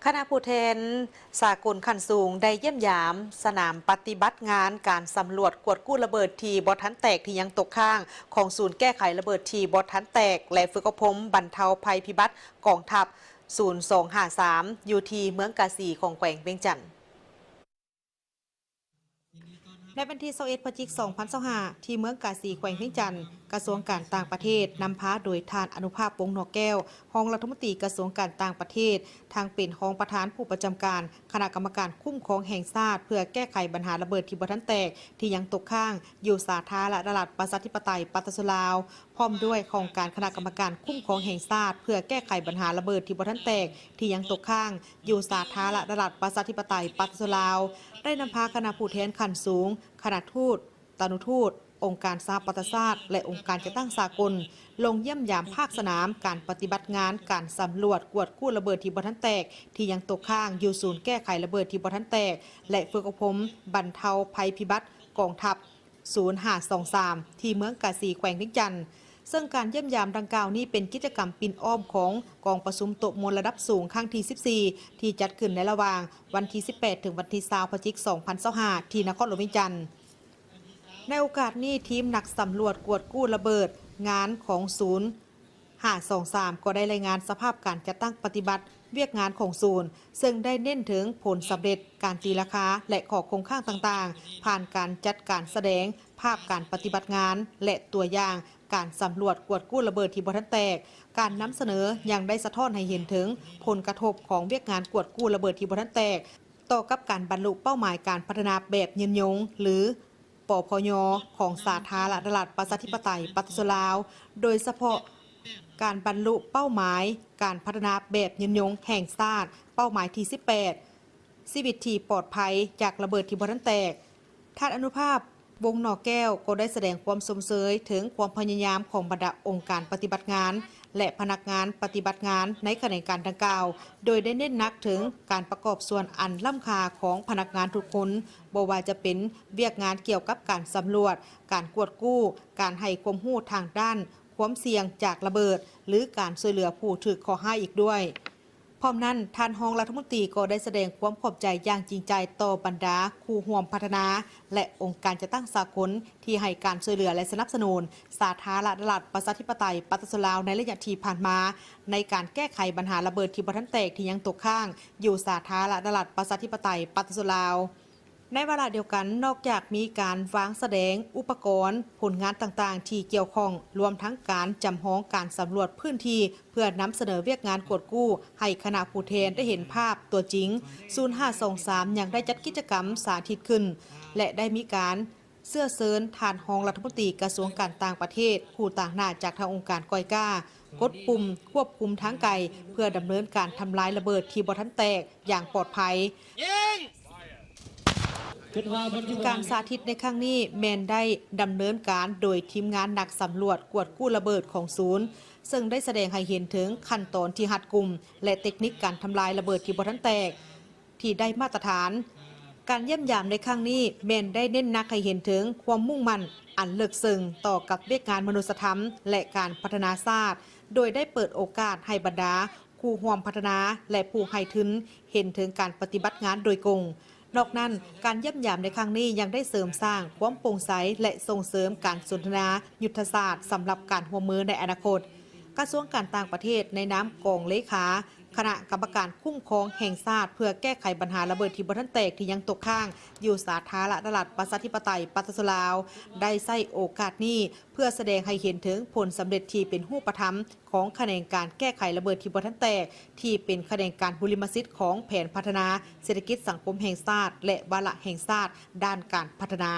คณะผู้แทนสากลขั้นสูงได้เยี่ยมยามสนามปฏิบัติงานการสำรวจกวดกู้ระเบิดทีบอทันแตกที่ยังตกค้างของศูนย์แก้ไขระเบิดทีบอทันแตกและฝึกอบรมบรรเทาภัยพิบัติกองทัพ0253อยู่ที่เมืองกาสีของแขวงเวียงจันทน์ในวันที่21 พฤศจิกายน 2025ที่เมืองกาสีแขวงเวียงจันทน์กระทรวงการต่างประเทศนำพาโดยท่านอนุภาพวงศ์นอกแก้วรองรัฐมนตรีกระทรวงการต่างประเทศทางเป็นรองประธานผู้ประจำการคณะกรรมการคุ้มครองแห่งชาติเพื่อแก้ไขปัญหาระเบิดที่บ่ทันแตกที่ยังตกค้างอยู่สาธารณรัฐประชาธิปไตยปาตสลาวพร้อมด้วยโครงการคณะกรรมการคุ้มครองแห่งชาติเพื่อแก้ไขปัญหาระเบิดที่บ่ทันแตกที่ยังตกค้างอยู่สาธารณรัฐประชาธิปไตยปาตสลาวได้นำพาคณะผู้แทนขั้นสูงคณะทูตตานุทูตองค์การสหประชาชาติและองค์การจัดตั้งสากลลงเยี่ยมยามภาคสนามการปฏิบัติงานการสำรวจกวดกู้ระเบิดที่บ่ทันแตกที่ยังตกค้างอยู่ศูนย์แก้ไขระเบิดที่บ่ทันแตกและฝึกอบรมบรรเทาภัยพิบัติกองทัพ0523ที่เมืองกาสีแขวงเวียงจันทน์ซึ่งการเยี่ยมยามดังกล่าวนี้เป็นกิจกรรมปิ่นอ้อมของกองประชุมโต๊ะมวลระดับสูงครั้งที่14ที่จัดขึ้นในระหว่างวันที่18ถึงวันที่20 พฤศจิกายน 2025ที่นครหลวงเวียงจันทน์ในโอกาสนี้ทีมนักสำรวจกวดกู้ระเบิดงานของศูนย์523ก็ได้รายงานสภาพการจัดตั้งปฏิบัติเวียกงานของศูนย์ซึ่งได้เน้นถึงผลสำเร็จการตีราคาและข้อคงข้างต่างๆผ่านการจัดการแสดงภาพการปฏิบัติงานและตัวอย่างการสำรวจกวดกู้ระเบิดที่บ่ทันแตกการนำเสนอยังได้สะท้อนให้เห็นถึงผลกระทบของเวียกงานกวดกู้ระเบิดที่บ่ทันแตกต่อกับการบรรลุเป้าหมายการพัฒนาแบบยืนยงหรือปพยของสาธารณรัฐประชาธิปไตยปาตสลาวโดยเฉพาะการบรรลุเป้าหมายการพัฒนาแบบยืนยงแห่งชาติเป้าหมายที่18ชีวิตที่ปลอดภัยจากระเบิดที่บ่ทันแตกท่านอนุภาพวงศ์นอกแก้วก็ได้แสดงความสมเสยถึงความพยายามของบรรดาองค์การปฏิบัติงานและพนักงานปฏิบัติงานในแขนงการดังกล่าวโดยได้เน้นหนักถึงการประกอบส่วนอันล้ำค่าของพนักงานทุกคนบ่ว่าจะเป็นเวียกงานเกี่ยวกับการสำรวจการกวดกู้การให้ความรู้ทางด้านความเสี่ยงจากระเบิดหรือการช่วยเหลือผู้ถูกข้อหาอีกด้วยพร้อมนั้นท่านรองรัฐมนตรีก็ได้แสดงความขอบใจอย่างจริงใจต่อบรรดาคู่ร่วมพัฒนาและองค์การจัดตั้งสากลที่ให้การช่วยเหลือและสนับสนุนสาธารณรัฐประชาธิปไตยปาตสลาวในระยะที่ผ่านมาในการแก้ไขปัญหาระเบิดที่บ่ทันแตกที่ยังตกค้างอยู่สาธารณรัฐประชาธิปไตยปาตสลาวในเวลาเดียวกันนอกจากมีการวางแสดงอุปกรณ์ผลงานต่างๆที่เกี่ยวข้องรวมทั้งการจำลองการสำรวจพื้นที่เพื่อนำเสนอเวียกงานกวดกู้ให้คณะผู้แทนได้เห็นภาพตัวจริง0523ยังได้จัดกิจกรรมสาธิตขึ้นและได้มีการเสื้อเซินท่านรองรัฐมนตรีกระทรวงการต่างประเทศผู้ต่างหน้าจากทางองค์การกอยก้ากดปุ่มควบคุมทางไกลเพื่อดำเนินการทำลายระเบิดที่บ่ทันแตกอย่างปลอดภัยการสาธิตในครั้งนี้แมนได้ดำเนินการโดยทีมงานนักสำรวจกวดกู้ระเบิดของศูนย์ซึ่งได้แสดงให้เห็นถึงขั้นตอนที่หัดกุมและเทคนิคการทำลายระเบิดที่บ่ทันแตกที่ได้มาตรฐานการเยี่ยมยามในครั้งนี้แมนได้เน้นหนักให้เห็นถึงความมุ่งมั่นอันเลิศซึ้งต่อกับเวียกงานมนุษยธรรมและการพัฒนาชาติโดยได้เปิดโอกาสให้บรรดาผู้ร่วมพัฒนาและผู้ให้ทุนเห็นถึงการปฏิบัติงานโดยตรงนอกนั้นการเยี่ยมยามในครั้งนี้ยังได้เสริมสร้างความโปร่งใสและส่งเสริมการสนทนายุทธศาสตร์สำหรับการร่วมมือในอนาคตกระทรวงการต่างประเทศในนามกองเลขาคณะกรรมการคุ้มครองแห่งชาติเพื่อแก้ไขปัญหาระเบิดที่บ่ทันแตกที่ยังตกค้างอยู่สาธารณรัฐประชาธิปไตยปาตสลาวได้ใช้โอกาสนี้เพื่อแสดงให้เห็นถึงผลสำเร็จที่เป็นรูปธรรมของแขนงการแก้ไขระเบิดที่บ่ทันแตกที่เป็นแขนงการบุริมสิทธิ์ของแผนพัฒนาเศรษฐกิจสังคมแห่งชาติและวาระแห่งชาติด้านการพัฒนา